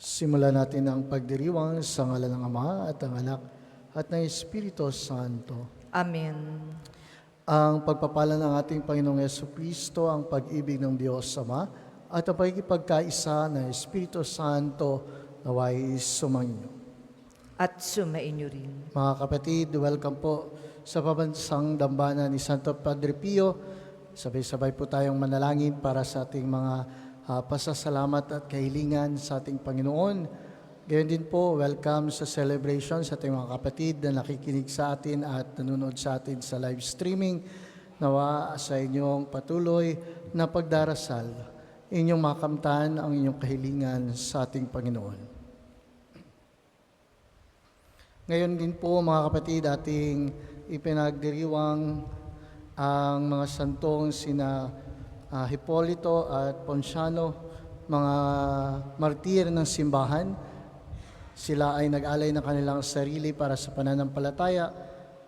Simulan natin ang pagdiriwang sa ngalan ng Ama at ng Anak at ng Espiritu Santo. Amen. Ang pagpapala ng ating Panginoong Jesucristo, ang pag-ibig ng Diyos Ama at ang pagkikipagkaisa ng Espiritu Santo naway sumainyo. At sumainyo rin. Mga kapatid, welcome po sa pabansang dambana ni Santo Padre Pio. Sabay-sabay po tayong manalangin para sa ating mga pasasalamat at kahilingan sa ating Panginoon. Gayon din po, welcome sa celebration sa ating mga kapatid na nakikinig sa atin at nanonood sa atin sa live streaming. Nawa sa inyong patuloy na pagdarasal, inyong makamtan ang inyong kahilingan sa ating Panginoon. Ngayon din po mga kapatid, ating ipinagdiriwang ang mga santong sina Hipolito at Ponciano, mga martir ng simbahan. Sila ay nag-alay ng kanilang sarili para sa pananampalataya,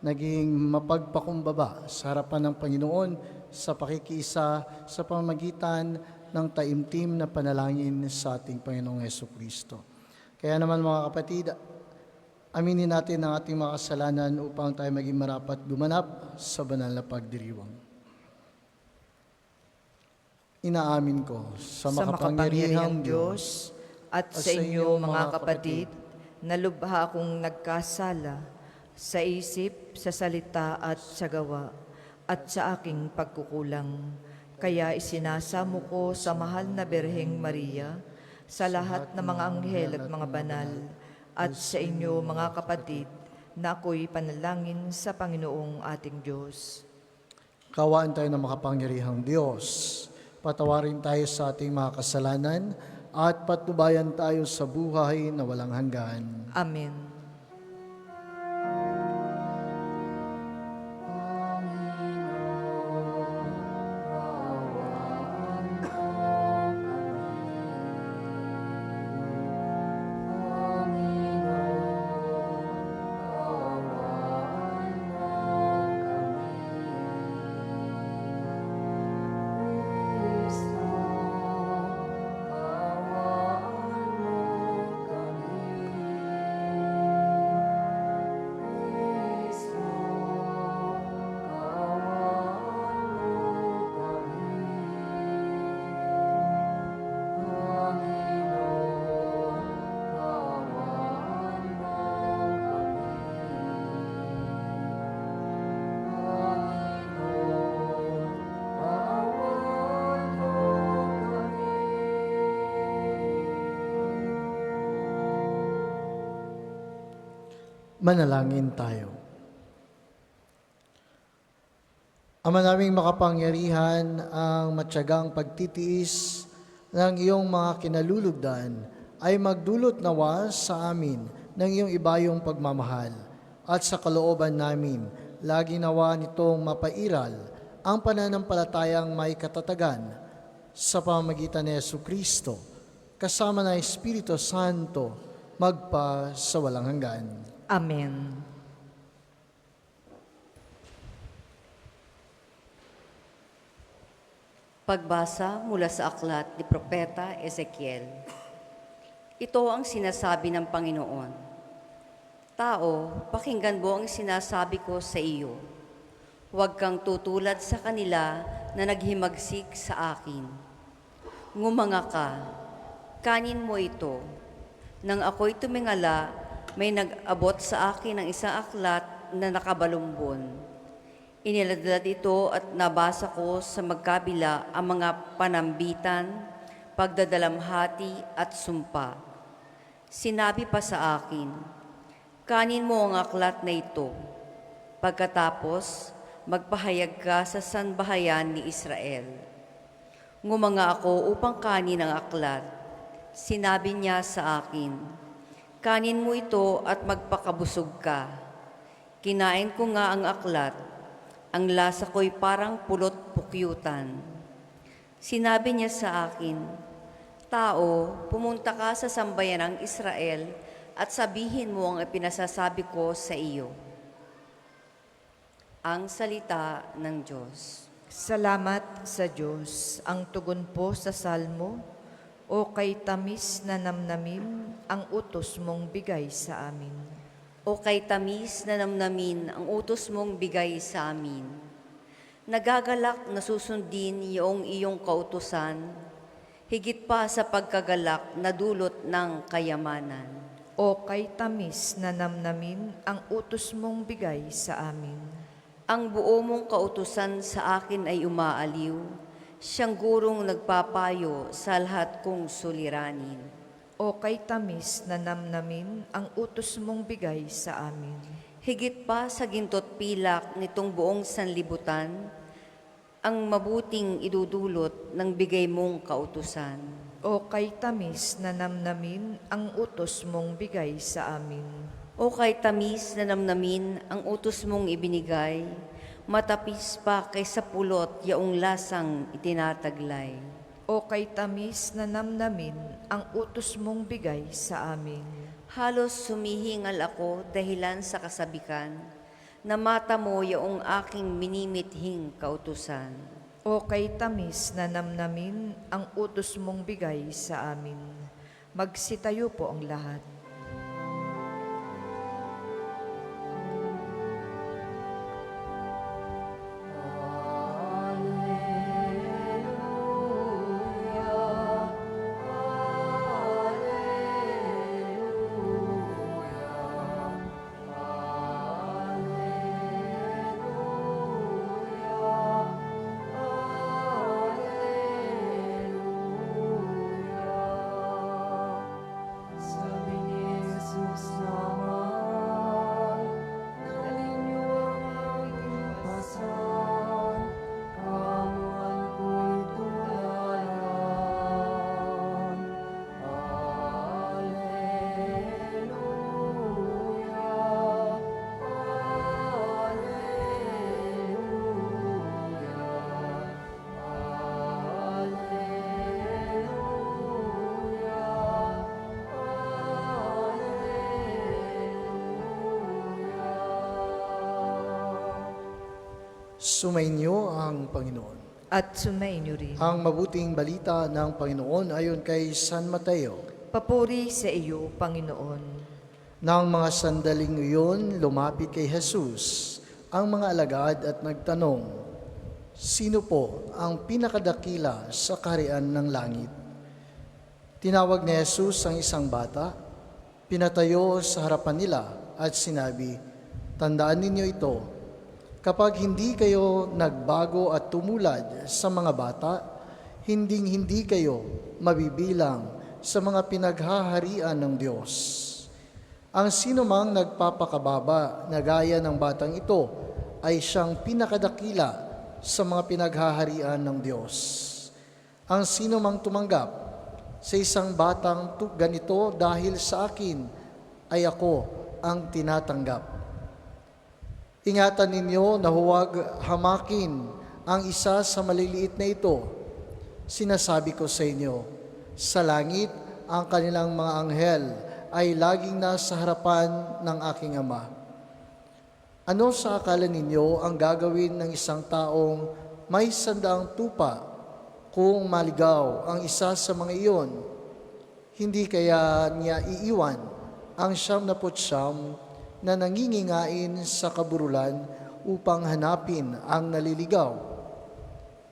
naging mapagpakumbaba sa harapan ng Panginoon sa pakikiisa sa pamamagitan ng taimtim na panalangin sa ating Panginoong Jesucristo. Kaya naman mga kapatid, aminin natin ang ating mga kasalanan upang tayo maging marapat gumanap sa banal na pagdiriwang. Inaamin ko sa makapangyarihang Diyos at sa inyo mga kapatid, na lubha akong nagkasala sa isip, sa salita at sa gawa at sa aking pagkukulang. Kaya isinasamo ko sa mahal na Birheng Maria, sa lahat ng mga anghel at mga banal, at sa inyo mga kapatid, na ako'y panalangin sa Panginoong ating Diyos. Kawaan tayo ng makapangyarihang Diyos. Patawarin tayo sa ating mga kasalanan at patnubayan tayo sa buhay na walang hanggan. Amen. Manalangin tayo. Ama naming makapangyarihan, ang matyagang pagtitiis ng iyong mga kinalulugdan ay magdulot nawa sa amin ng iyong ibayong pagmamahal at sa kalooban namin, lagi nawa nitong mapairal ang pananampalatayang may katatagan sa pamamagitan ni Jesucristo, kasama ng Espiritu Santo, magpa sa walang hanggan. Amen. Pagbasa mula sa aklat ni Propeta Ezekiel. Ito ang sinasabi ng Panginoon. Tao, pakinggan mo ang sinasabi ko sa iyo. Huwag kang tutulad sa kanila na naghimagsik sa akin. Ngumanga ka, kanin mo ito. Nang ako'y tumingala, may nag-abot sa akin ng isang aklat na nakabalumbon. Iniladlad ito at nabasa ko sa magkabila ang mga panambitan, pagdadalamhati at sumpa. Sinabi pa sa akin, kanin mo ang aklat na ito. Pagkatapos, magpahayag ka sa sanbahayan ni Israel. Ngumanga ako upang kanin ang aklat. Sinabi niya sa akin, kanin mo ito at magpakabusog ka. Kinain ko nga ang aklat. Ang lasa ko'y parang pulot pukyutan. Sinabi niya sa akin, tao, pumunta ka sa sambayan ng Israel at sabihin mo ang ipinasasabi ko sa iyo. Ang salita ng Diyos. Salamat sa Diyos. Ang tugon po sa salmo, O kay tamis na namnamin ang utos mong bigay sa amin. O kay tamis na namnamin ang utos mong bigay sa amin. Nagagalak na susundin iyong kautusan, higit pa sa pagkagalak na dulot ng kayamanan. O kay tamis na namnamin ang utos mong bigay sa amin. Ang buo mong kautusan sa akin ay umaaliw, siyang gurong nagpapayo sa lahat kong suliranin. O kay tamis na namnamin ang utos mong bigay sa amin. Higit pa sa gintot pilak nitong buong sanlibutan, ang mabuting idudulot ng bigay mong kautusan. O kay tamis na namnamin ang utos mong bigay sa amin. O kay tamis na namnamin ang utos mong ibinigay, matapis pa kaysa pulot yaong lasang itinataglay. O kay tamis na namnamin ang utos mong bigay sa amin. Halos sumihingal ako dahilan sa kasabikan, na mata mo yaong aking minimithing kautusan. O kay tamis na namnamin ang utos mong bigay sa amin. Magsitayo po ang lahat. Sumainyo ang Panginoon. At sumainyo rin. Ang mabuting balita ng Panginoon ayon kay San Mateo. Papuri sa iyo, Panginoon. Nang mga sandaling iyon, lumapit kay Jesus ang mga alagad at nagtanong, "Sino po ang pinakadakila sa kaharian ng langit?" Tinawag ni Jesus ang isang bata, pinatayo sa harapan nila at sinabi, "Tandaan ninyo ito, kapag hindi kayo nagbago at tumulad sa mga bata, hindi kayo mabibilang sa mga pinaghaharian ng Diyos. Ang sinumang nagpapakababa na gaya ng batang ito ay siyang pinakadakila sa mga pinaghaharian ng Diyos. Ang sinumang tumanggap sa isang batang ganito dahil sa akin, ay ako ang tinatanggap. Ingatan ninyo na huwag hamakin ang isa sa maliliit na ito. Sinasabi ko sa inyo, sa langit ang kanilang mga anghel ay laging nasa harapan ng aking Ama. Ano sa akala ninyo ang gagawin ng isang taong may 100 tupa kung maligaw ang isa sa mga iyon? Hindi kaya niya iiwan ang 99 na nangingingain sa kaburulan upang hanapin ang naliligaw?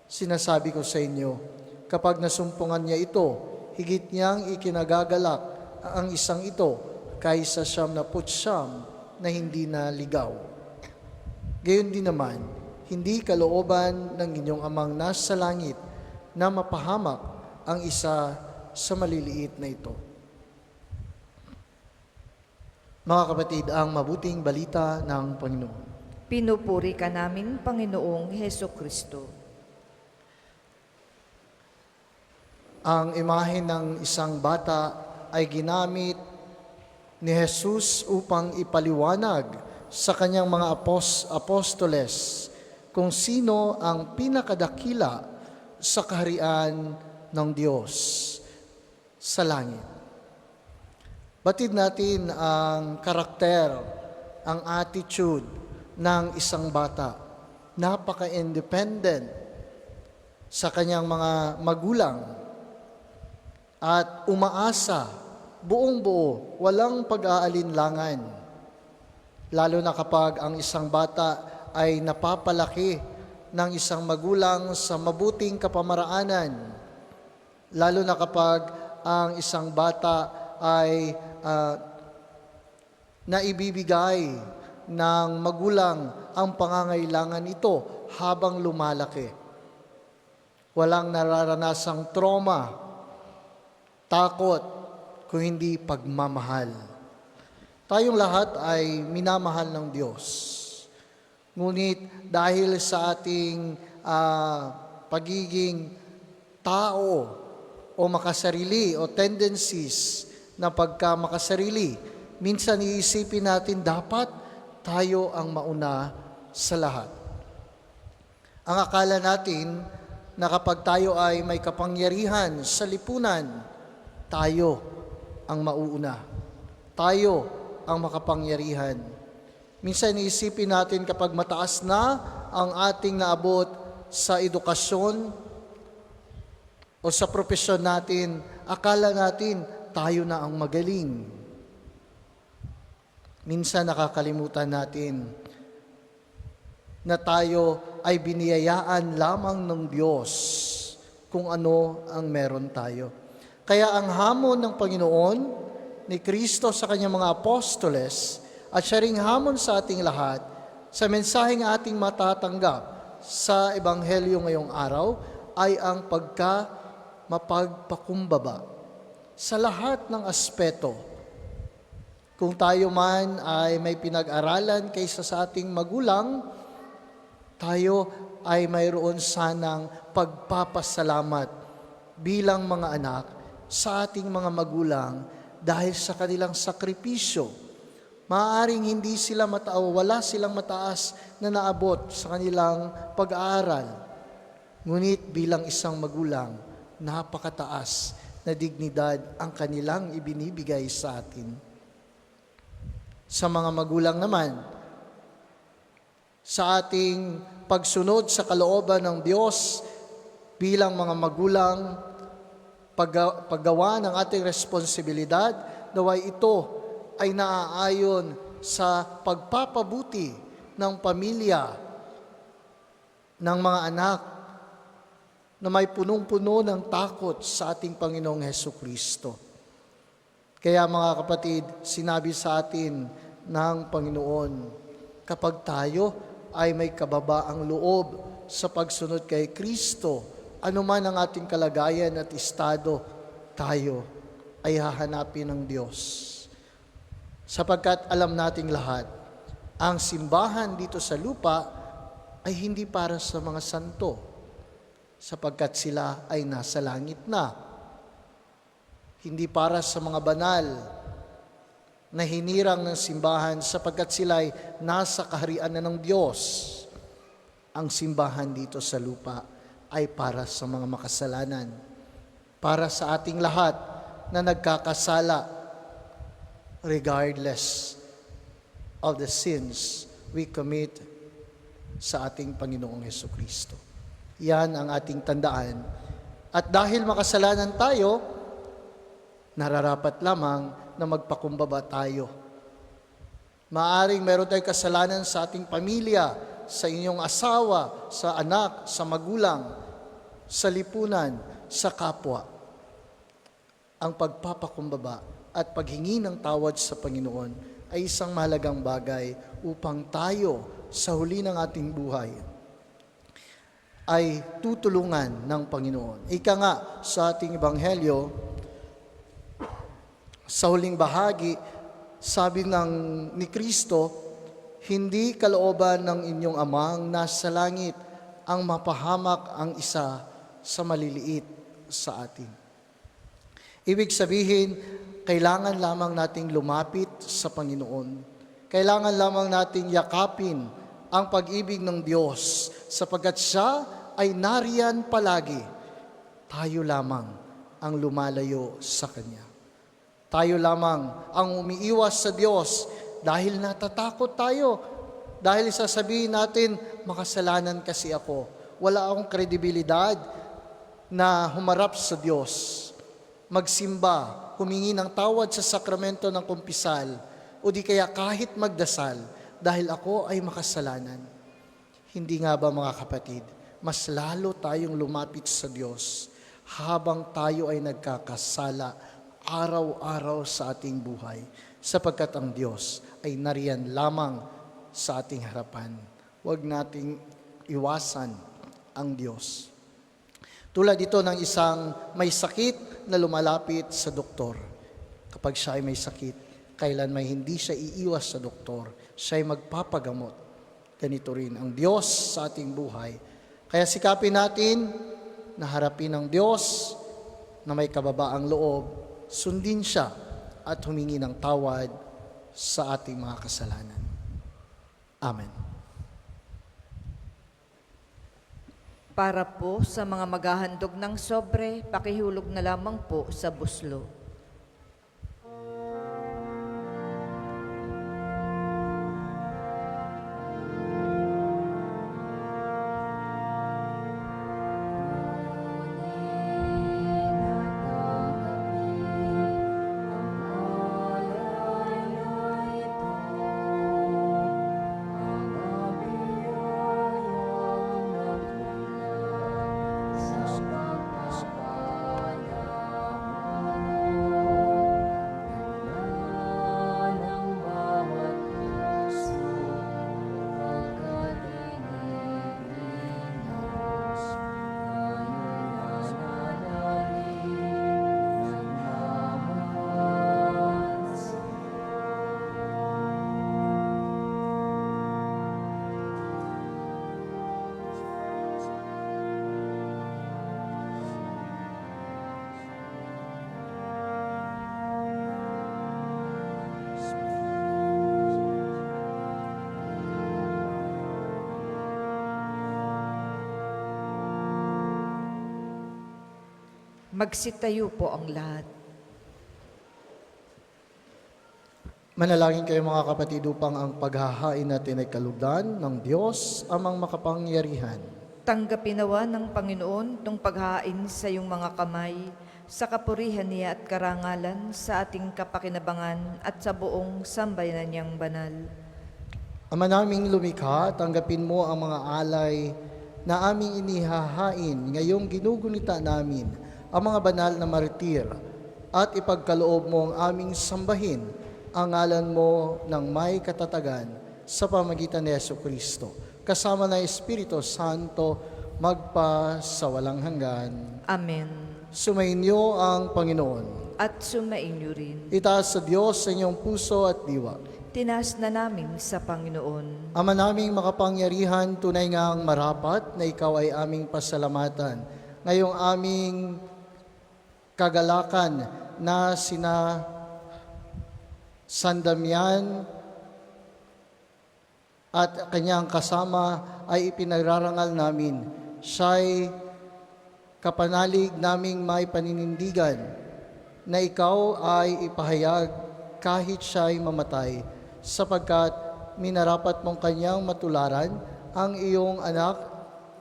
Sinasabi ko sa inyo, kapag nasumpungan niya ito, higit niyang ikinagagalak ang isang ito kaysa 99 na hindi naligaw. Gayon din naman, hindi kalooban ng inyong amang nasa langit na mapahamak ang isa sa maliliit na ito." Mga kapatid, ang mabuting balita ng Panginoon. Pinupuri ka namin, Panginoong Hesukristo. Ang imahe ng isang bata ay ginamit ni Jesus upang ipaliwanag sa kanyang mga apostoles kung sino ang pinakadakila sa kaharian ng Diyos sa langit. Batid natin ang karakter, ang attitude ng isang bata. Napaka-independent sa kanyang mga magulang. at umaasa buong buo, walang pag-aalinlangan. Lalo na kapag ang isang bata ay napapalaki ng isang magulang sa mabuting kapamaraanan. Lalo na kapag ang isang bata ay naibibigay ng magulang ang pangangailangan ito habang lumalaki. Walang nararanasang trauma, takot, kung hindi pagmamahal. Tayong lahat ay minamahal ng Diyos. Ngunit dahil sa ating pagiging tao o makasarili o tendencies na pagka makasarili, minsan iisipin natin dapat tayo ang mauna sa lahat. Ang akala natin na kapag tayo ay may kapangyarihan sa lipunan, tayo ang mauuna. Tayo ang makapangyarihan. Minsan iisipin natin kapag mataas na ang ating naabot sa edukasyon o sa propesyon natin, akala natin tayo na ang magaling. Minsan nakakalimutan natin na tayo ay biniyayaan lamang ng Diyos kung ano ang meron tayo. Kaya ang hamon ng Panginoon ni Kristo sa kanyang mga apostoles at siya ring hamon sa ating lahat sa mensaheng ating matatanggap sa Ebanghelyo ngayong araw ay ang mapagpakumbaba sa lahat ng aspeto. Kung tayo man ay may pinag-aralan kaysa sa ating magulang, tayo ay mayroon sanang pagpapasalamat bilang mga anak sa ating mga magulang dahil sa kanilang sakripisyo. Maaaring hindi sila wala silang mataas na naabot sa kanilang pag-aaral. Ngunit bilang isang magulang, napakataas na dignidad ang kanilang ibinibigay sa atin. Sa mga magulang naman, sa ating pagsunod sa kalooban ng Diyos bilang mga magulang, paggawa ng ating responsibilidad, naway ito ay naaayon sa pagpapabuti ng pamilya, ng mga anak, na may punong-puno ng takot sa ating Panginoong Hesukristo. Kaya mga kapatid, sinabi sa atin ng Panginoon, kapag tayo ay may kababaang loob sa pagsunod kay Kristo, anuman ang ating kalagayan at estado, tayo ay hahanapin ng Diyos. Sapagkat alam nating lahat, ang simbahan dito sa lupa ay hindi para sa mga santo, sapagkat sila ay nasa langit na. Hindi para sa mga banal na hinirang ng simbahan sapagkat sila ay nasa kaharian na ng Diyos. Ang simbahan dito sa lupa ay para sa mga makasalanan, para sa ating lahat na nagkakasala regardless of the sins we commit sa ating Panginoong Hesukristo. Yan ang ating tandaan. At dahil makasalanan tayo, nararapat lamang na magpakumbaba tayo. Maaring meron tayong kasalanan sa ating pamilya, sa inyong asawa, sa anak, sa magulang, sa lipunan, sa kapwa. Ang pagpapakumbaba at paghingi ng tawad sa Panginoon ay isang mahalagang bagay upang tayo sa huli ng ating buhay ay tutulungan ng Panginoon. Ika nga sa ating Ebanghelyo, sa huling bahagi, sabi ni Kristo, hindi kalooban ng inyong amang nasa langit ang mapahamak ang isa sa maliliit sa atin. Ibig sabihin, kailangan lamang nating lumapit sa Panginoon. Kailangan lamang nating yakapin ang pag-ibig ng Diyos sapagkat siya ay nariyan palagi. Tayo lamang ang lumalayo sa Kanya. Tayo lamang ang umiiwas sa Diyos dahil natatakot tayo. Dahil sasabihin natin, makasalanan kasi ako. Wala akong kredibilidad na humarap sa Diyos. magsimba, humingi ng tawad sa sakramento ng kumpisal, o di kaya kahit magdasal, dahil ako ay makasalanan. Hindi nga ba mga kapatid, mas lalo tayong lumapit sa Diyos habang tayo ay nagkakasala araw-araw sa ating buhay, sapagkat ang Diyos ay nariyan lamang sa ating harapan. Huwag nating iwasan ang Diyos. Tulad dito ng isang may sakit na lumalapit sa doktor. Kapag siya ay may sakit, kailan may hindi siya iiwas sa doktor, siya ay magpapagamot. Ganito rin ang Diyos sa ating buhay. Kaya sikapin natin na harapin ang Diyos na may kababaang loob, sundin siya at humingi ng tawad sa ating mga kasalanan. Amen. Para po sa mga maghahandog ng sobre, pakihulog na lamang po sa buslo. Magsitayo po ang lahat. Manalangin kayo mga kapatid upang ang paghahain natin ay kalugdan ng Diyos amang makapangyarihan. Tanggapin nawa ng Panginoon itong paghain sa iyong mga kamay, sa kapurihan niya at karangalan, sa ating kapakinabangan at sa buong sambayanan niyang banal. Ama naming lumikha, tanggapin mo ang mga alay na aming inihahain ngayong ginugunita namin ang mga banal na martir, at ipagkaloob mo ang aming sambahin ang ngalan mo ng may katatagan sa pamagitan ni Jesucristo, kasama na Espiritu Santo, magpa sa walang hanggan. Amen. Sumainyo ang Panginoon. At sumainyo rin. Itaas sa Diyos sa inyong puso at diwa. Tinaas na namin sa Panginoon. Ama naming makapangyarihan, tunay ngang marapat na ikaw ay aming pasalamatan. Ngayong aming kagalakan na sina San Damian at kanyang kasama ay ipinagrarangal namin. Siya'y kapanalig naming may paninindigan na ikaw ay ipahayag kahit siya'y mamatay, sapagkat minarapat mong kanyang matularan ang iyong anak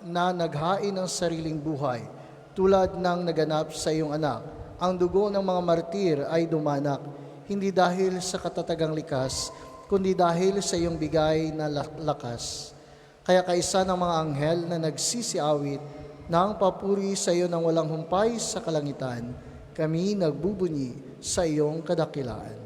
na naghain ng sariling buhay, tulad ng naganap sa iyong anak. Ang dugo ng mga martir ay dumanak, hindi dahil sa katatagang likas, kundi dahil sa iyong bigay na lakas. Kaya kaisa ng mga anghel na nagsisiawit ng papuri sa iyo ng walang humpay sa kalangitan, kami nagbubunyi sa iyong kadakilaan.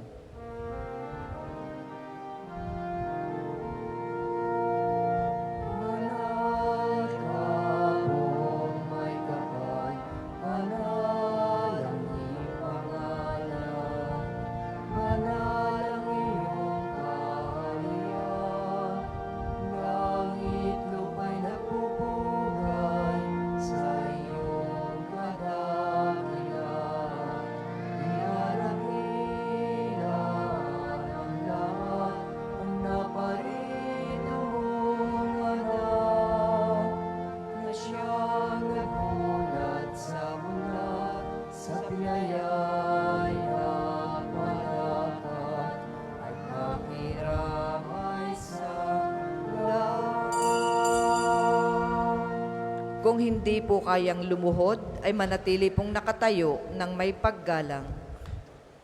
Kung hindi po kayang lumuhod, ay manatili pong nakatayo ng may paggalang.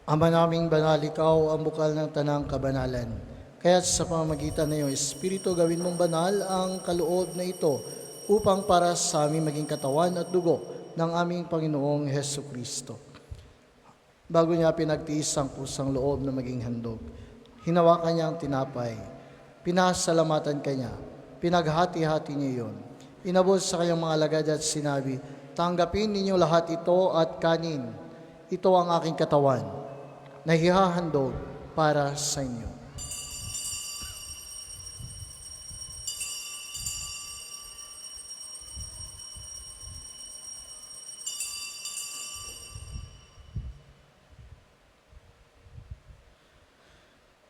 Ama naming banal, ikaw ang bukal ng tanang kabanalan. Kaya sa pamamagitan ng iyong Espiritu, gawin mong banal ang kaloob na ito upang para sa aming maging katawan at dugo ng aming Panginoong Heso Kristo. Bago niya pinagtiis ang kusang loob na maging handog, hinawakan niya ang tinapay, pinasalamatan kanya, pinaghati-hati niya iyon. Inabot sa kanyang mga alagad at sinabi, tanggapin ninyo lahat ito at kanin. Ito ang aking katawan, na hihahandog para sa inyo.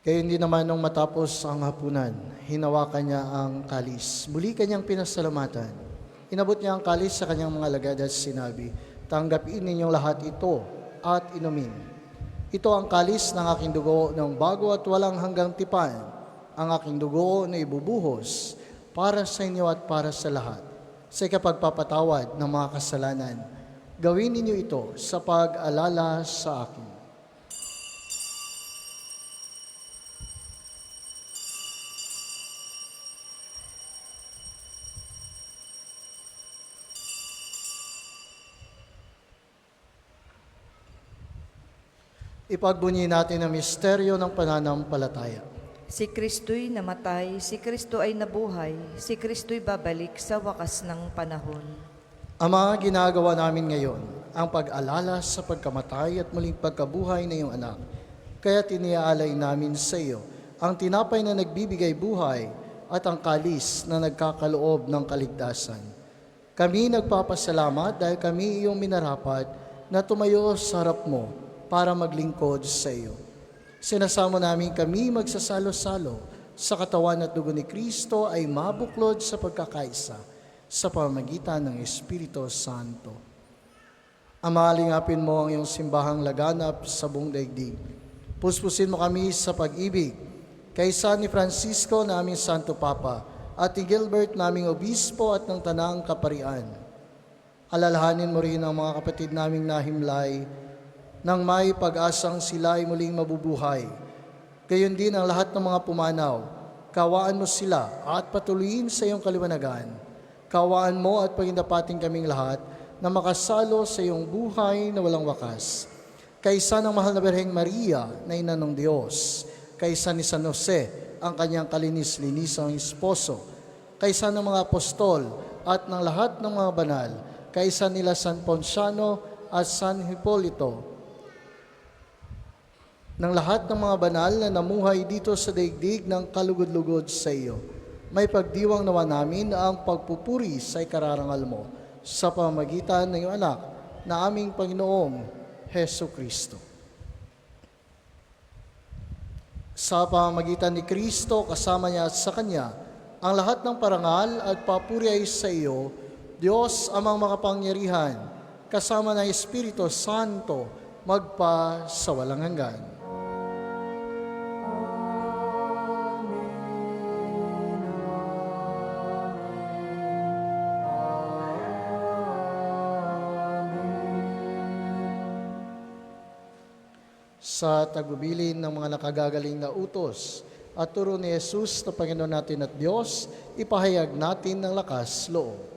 Kaya hindi naman nung matapos ang hapunan, hinawakan niya ang kalis. Muli kanyang pinasalamatan. Inabot niya ang kalis sa kanyang mga alagad at sinabi, tanggapin ninyong lahat ito at inumin. Ito ang kalis ng aking dugo ng bago at walang hanggang tipan, ang aking dugo na ibubuhos para sa inyo at para sa lahat. Sa ikapagpapatawad ng mga kasalanan, gawin ninyo ito sa pag-alala sa akin. Ipagbunyi natin ang misteryo ng pananampalataya. Si Kristo'y namatay, si Kristo ay nabuhay, si Kristo'y babalik sa wakas ng panahon. Ama, ginagawa namin ngayon ang pag-alala sa pagkamatay at muling pagkabuhay na iyong anak. Kaya tiniaalay namin sa iyo ang tinapay na nagbibigay buhay at ang kalis na nagkakaloob ng kaligtasan. Kami nagpapasalamat dahil kami iyong minarapat na tumayo sa harap mo para maglingkod sa iyo. Sinasamo namin kami magsasalo-salo sa katawan at dugo ni Kristo ay mabuklod sa pagkakaisa sa pamamagitan ng Espiritu Santo. Ama, lingapin mo ang iyong simbahang laganap sa buong daigdig. Puspusin mo kami sa pag-ibig kay San ni Francisco na aming Santo Papa at ni Gilbert naming Obispo at ng Tanang Kaparian. Alalahanin mo rin ang mga kapatid naming nahimlay nang may pag-asang sila ay muling mabubuhay. Gayon din ang lahat ng mga pumanaw. Kawaan mo sila at patuloyin sa iyong kaliwanagan. Kawaan mo at pagindapating kaming lahat na makasalo sa iyong buhay na walang wakas. Kaysa ng mahal na Birheng Maria na ina ng Diyos, kaysa ni San Jose, ang kanyang kalinis-linisang esposo, kaysa ng mga apostol at ng lahat ng mga banal, kaysa nila San Ponciano at San Hipolito, ng lahat ng mga banal na namuhay dito sa daigdig ng kalugod-lugod sa iyo. May pagdiwang nawa namin ang pagpupuri sa ikararangal mo sa pamamagitan ng iyong anak na aming Panginoong Heso Kristo. Sa pamamagitan ni Kristo, kasama niya at sa Kanya, ang lahat ng parangal at papuri ay sa iyo, Diyos amang makapangyarihan, kasama ng Espiritu Santo, magpa sa walang hanggan. Sa tagubilin ng mga nakagagaling na utos at turo ni Jesus na Panginoon natin at Diyos, ipahayag natin ng lakas loob.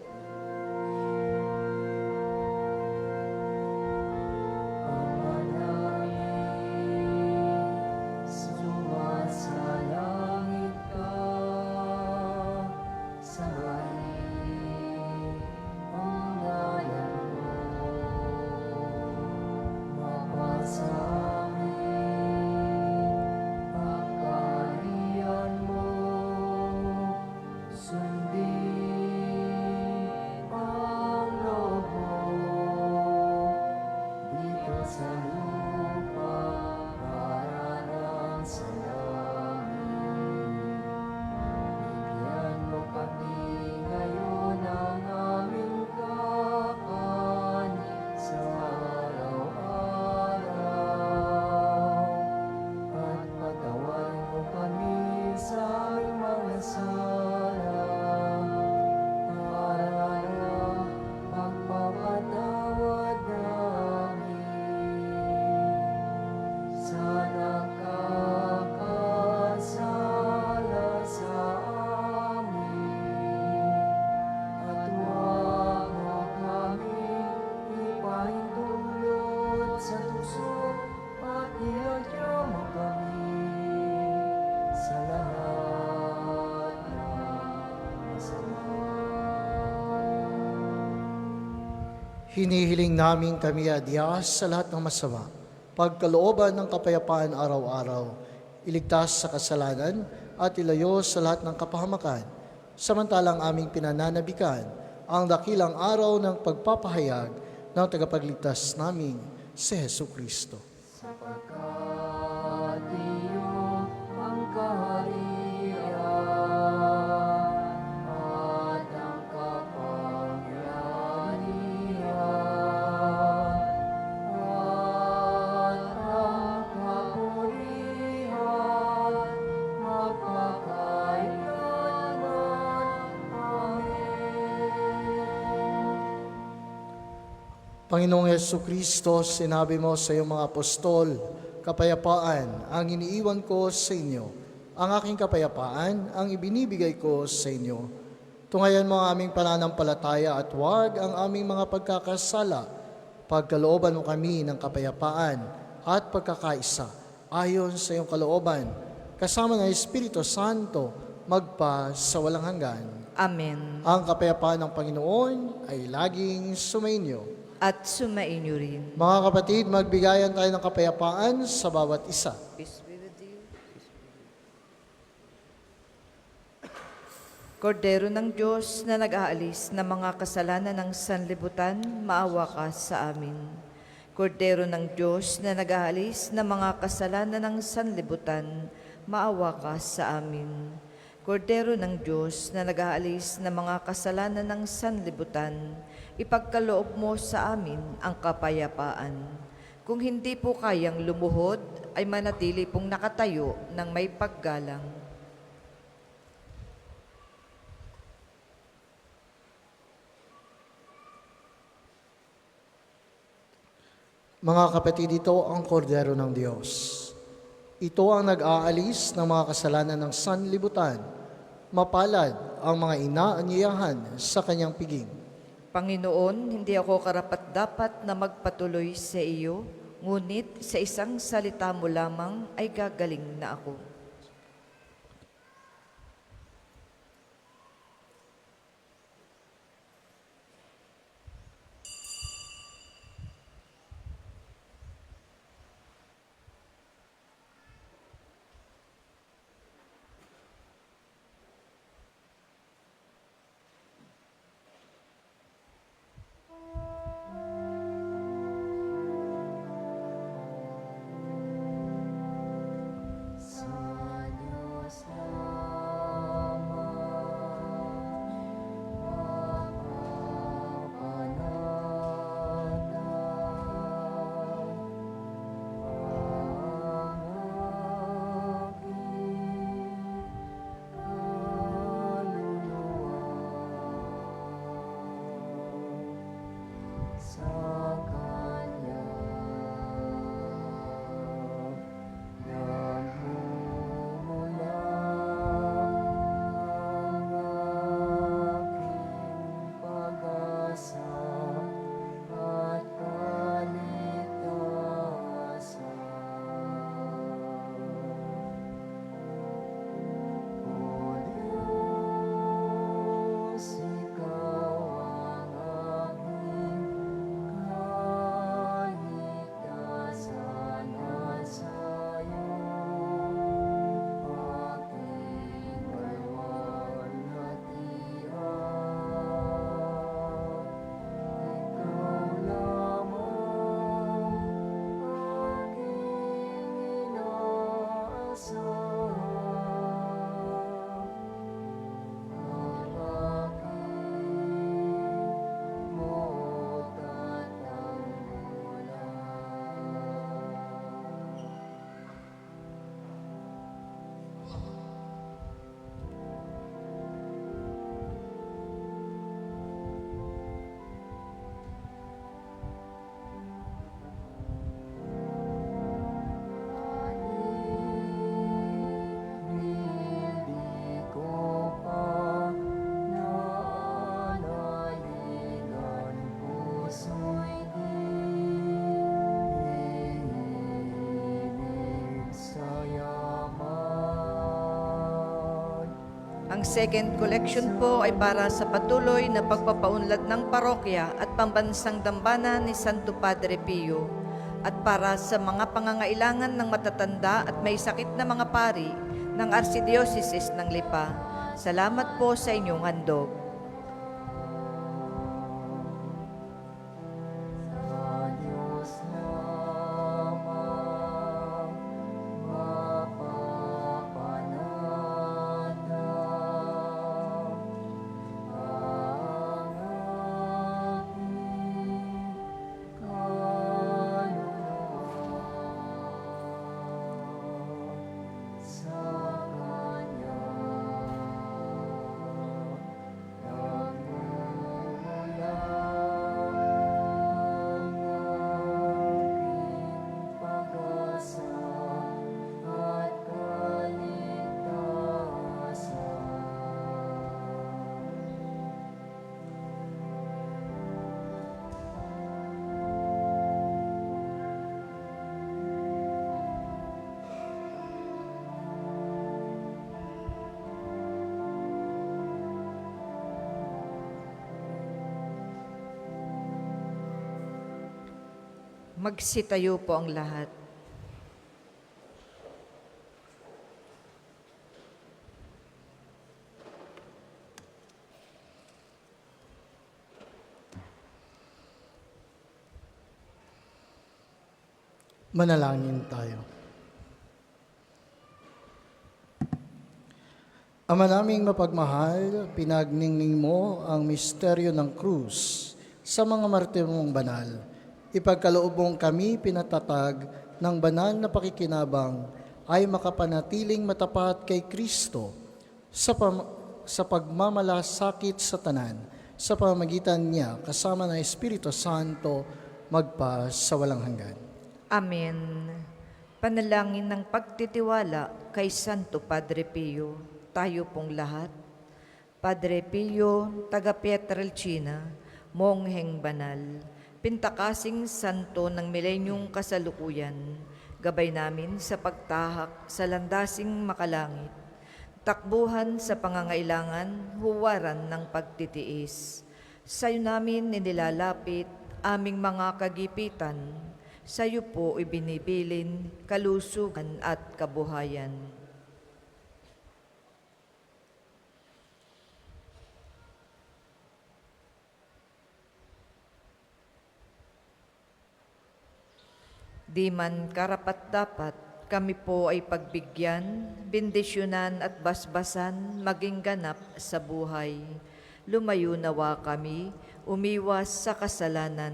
Hinihiling namin kami adyas sa lahat ng masama, pagkalooban ng kapayapaan araw-araw, iligtas sa kasalanan at ilayo sa lahat ng kapahamakan, samantalang aming pinananabikan ang dakilang araw ng pagpapahayag ng tagapagligtas namin, si Hesu Kristo. Panginoong Yesu Kristo, sinabi mo sa iyong mga apostol, kapayapaan ang iniiwan ko sa inyo. Ang aking kapayapaan ang ibinibigay ko sa inyo. Tungayan mo ang aming pananampalataya at huwag ang aming mga pagkakasala. Pagkalooban mo kami ng kapayapaan at pagkakaisa ayon sa iyong kalooban, kasama ng Espiritu Santo, magpa sa walang hanggan. Amen. Ang kapayapaan ng Panginoon ay laging sumainyo. At sumainyo rin. Mga kapatid, magbigayan tayo ng kapayapaan sa bawat isa. Peace be with you. Kordero ng Diyos na nag-aalis ng mga kasalanan ng sanlibutan, maawa ka sa amin. Kordero ng Diyos na nag-aalis ng mga kasalanan ng sanlibutan, maawa ka sa amin. Kordero ng Diyos na nag-aalis ng mga kasalanan ng sanlibutan, ipagkaloob mo sa amin ang kapayapaan. Kung hindi po kayang lumuhod, ay manatili pong nakatayo ng may paggalang. Mga kapatid, ito ang kordero ng Diyos. Ito ang nag-aalis ng mga kasalanan ng sanlibutan. Mapalad ang mga inaanyayahan sa kanyang piging. Panginoon, hindi ako karapat-dapat na magpatuloy sa iyo, ngunit sa isang salita mo lamang ay gagaling na ako. Ang second collection po ay para sa patuloy na pagpapaunlad ng parokya at pambansang dambana ni Santo Padre Pio at para sa mga pangangailangan ng matatanda at may sakit na mga pari ng Archdiocese ng Lipa. Salamat po sa inyong handog. Magsitayo po ang lahat. Manalangin tayo. Ama naming mapagmahal, pinagningning mo ang misteryo ng krus sa mga martir mong banal. Ipagkaloob mong kami pinatatag ng banal na pakikinabang ay makapanatiling matapat kay Kristo sa pagmamalasakit sa tanan, sa pamamagitan niya kasama ng Espiritu Santo magpa sa walang hanggan. Amen. Panalangin ng pagtitiwala kay Santo Padre Pio, tayo pong lahat. Padre Pio, taga Pietrelcina, mongheng banal, pintakasing santo ng milenyong kasalukuyan, gabay namin sa pagtahak sa landasing makalangit, takbuhan sa pangangailangan, huwaran ng pagtitiis. Sa'yo namin inilalapit aming mga kagipitan, sa'yo po ibinibilin kalusugan at kabuhayan. Di man karapat-dapat, kami po ay pagbigyan, bendisyonan at basbasan maging ganap sa buhay. Lumayo nawa kami, umiwas sa kasalanan,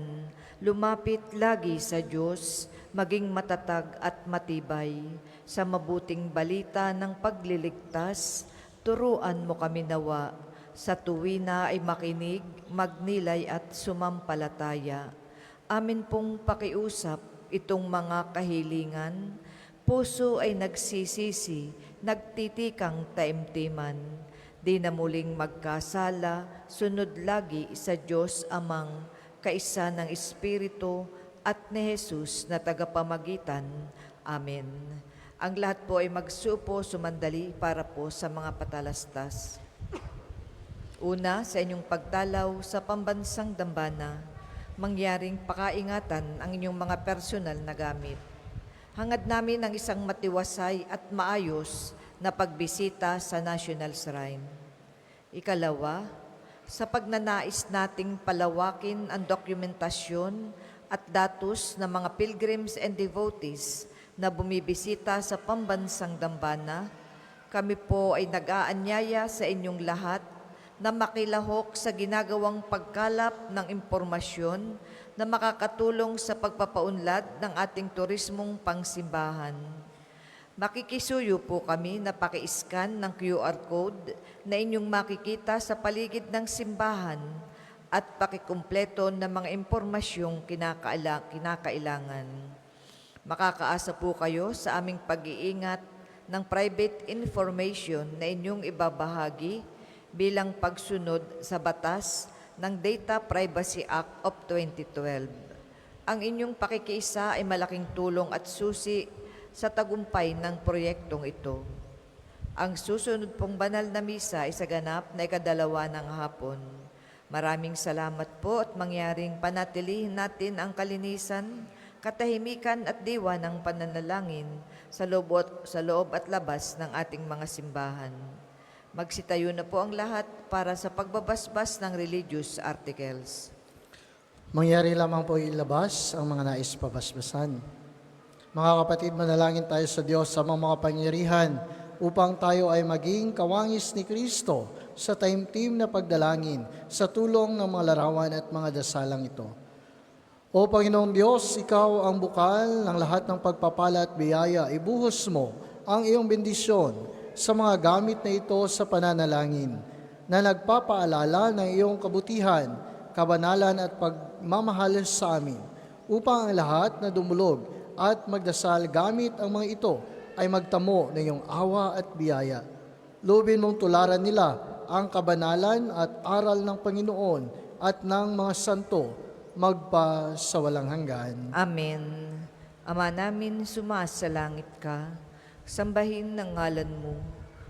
lumapit lagi sa Diyos, maging matatag at matibay. Sa mabuting balita ng pagliligtas, turuan mo kami nawa, sa tuwina ay makinig, magnilay at sumampalataya. Amin pong pakiusap, itong mga kahilingan, puso ay nagsisisi, nagtitikang taimtiman. Di na muling magkasala, sunod lagi sa Diyos Amang, kaisa ng Espiritu at ni Jesus na tagapamagitan. Amen. Ang lahat po ay magsupo, sumandali para po sa mga patalastas. Una, sa inyong pagdalaw sa pambansang dambana, mangyaring pakaingatan ang inyong mga personal na gamit. Hangad namin ang isang matiwasay at maayos na pagbisita sa National Shrine. Ikalawa, sa pagnanais nating palawakin ang dokumentasyon at datos ng mga pilgrims and devotees na bumibisita sa pambansang dambana, kami po ay nag-aanyaya sa inyong lahat na makilahok sa ginagawang pagkalap ng impormasyon na makakatulong sa pagpapaunlad ng ating turismong pangsimbahan. Makikisuyo po kami na paki-scan ng QR code na inyong makikita sa paligid ng simbahan at pakikumpleto ng mga impormasyong kinakailangan. Makakaasa po kayo sa aming pag-iingat ng private information na inyong ibabahagi bilang pagsunod sa batas ng Data Privacy Act of 2012. Ang inyong pakikiisa ay malaking tulong at susi sa tagumpay ng proyektong ito. Ang susunod pong banal na misa ay sa ganap na ikadalawa ng hapon. Maraming salamat po at mangyaring panatilihin natin ang kalinisan, katahimikan at diwa ng pananalangin sa loob at labas ng ating mga simbahan. Magsitayo na po ang lahat para sa pagbabasbas ng religious articles. Mangyari lamang po ilabas ang mga nais pabasbasan. Mga kapatid, manalangin tayo sa Diyos sa mga makapangyarihan upang tayo ay maging kawangis ni Kristo sa taimtim na pagdalangin sa tulong ng mga larawan at mga dasalang ito. O Panginoong Diyos, Ikaw ang bukal ng lahat ng pagpapala at biyaya. Ibuhos mo ang iyong bendisyon sa mga gamit na ito sa pananalangin na nagpapaalala ng iyong kabutihan, kabanalan at pagmamahal sa amin upang ang lahat na dumulog at magdasal gamit ang mga ito ay magtamo ng iyong awa at biyaya. Lubin mong tularan nila ang kabanalan at aral ng Panginoon at ng mga santo magpa sa walang hanggan. Amen. Ama namin, sumasalangit ka, sambahin ng ngalan mo,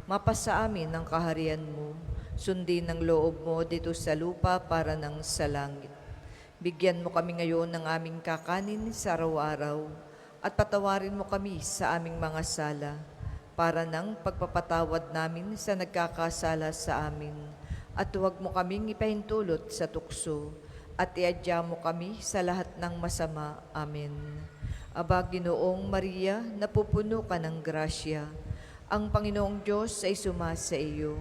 mapasa amin ang kaharian mo, sundin ang loob mo dito sa lupa para ng sa langit. Bigyan mo kami ngayon ng aming kakanin sa araw-araw at patawarin mo kami sa aming mga sala para ng pagpapatawad namin sa nagkakasala sa amin. At huwag mo kaming ipahintulot sa tukso at iadya mo kami sa lahat ng masama. Amen. Aba, Ginoong Maria, napupuno ka ng grasya. Ang Panginoong Diyos ay sumasa iyo.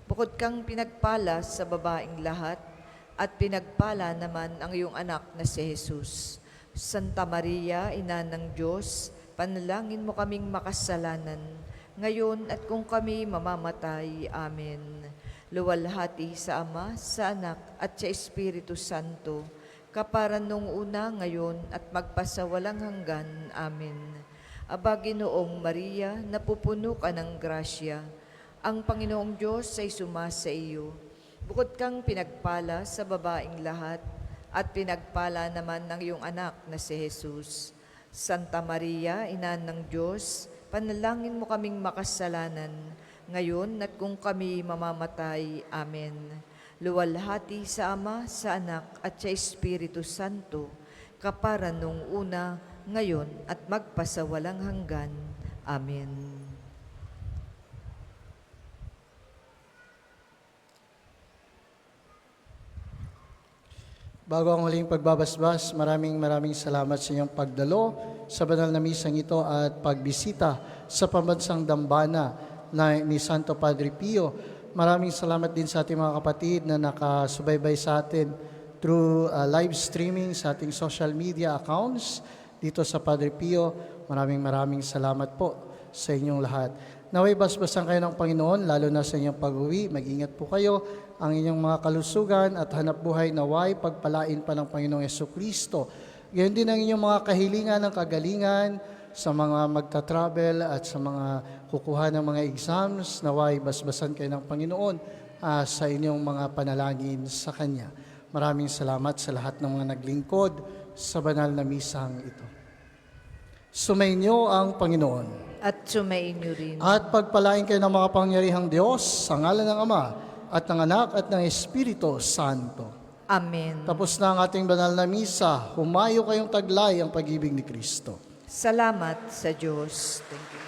Bukod kang pinagpala sa babaeng lahat, at pinagpala naman ang iyong anak na si Jesus. Santa Maria, Ina ng Diyos, panalangin mo kaming makasalanan, ngayon at kung kami mamamatay. Amen. Luwalhati sa Ama, sa Anak, at sa Espiritu Santo, kaparan nung una, ngayon, at magpasawalang hanggan. Amen. Aba, Ginoong Maria, napupuno ka ng grasya. Ang Panginoong Diyos ay sumasa iyo. Bukod kang pinagpala sa babaeng lahat, at pinagpala naman ng iyong anak na si Jesus. Santa Maria, Ina ng Diyos, panalangin mo kaming makasalanan, ngayon at kung kami mamamatay. Amen. Luwalhati sa Ama, sa Anak, at sa Espiritu Santo, kaparan nung una, ngayon, at magpasawalang hanggan. Amen. Bago ang huling pagbabasbas, maraming salamat sa inyong pagdalo sa banal na misang ito at pagbisita sa pambansang dambana ni Santo Padre Pio. Maraming salamat din sa ating mga kapatid na nakasubaybay sa atin through live streaming sa ating social media accounts dito sa Padre Pio. Maraming salamat po sa inyong lahat. Naway basbasan kayo ng Panginoon, lalo na sa inyong pag-uwi. Mag-ingat po kayo. Ang inyong mga kalusugan at hanap buhay naway pagpalain pa ng Panginoong Jesucristo. Gayon din ang inyong mga kahilingan ng kagalingan sa mga magta-travel at sa mga kukuha ng mga exams. Naway basbasan kayo ng Panginoon sa inyong mga panalangin sa Kanya. Maraming salamat sa lahat ng mga naglingkod sa banal na misang ito. Sumainyo ang Panginoon. At sumainyo rin. At pagpalain kayo ng mga pangyarihang Diyos sa ngalan ng Ama at ng Anak at ng Espiritu Santo. Amen. Tapos na ang ating banal na misa, humayo kayong taglay ang pag-ibig ni Kristo. Salamat sa Diyos. Thank you.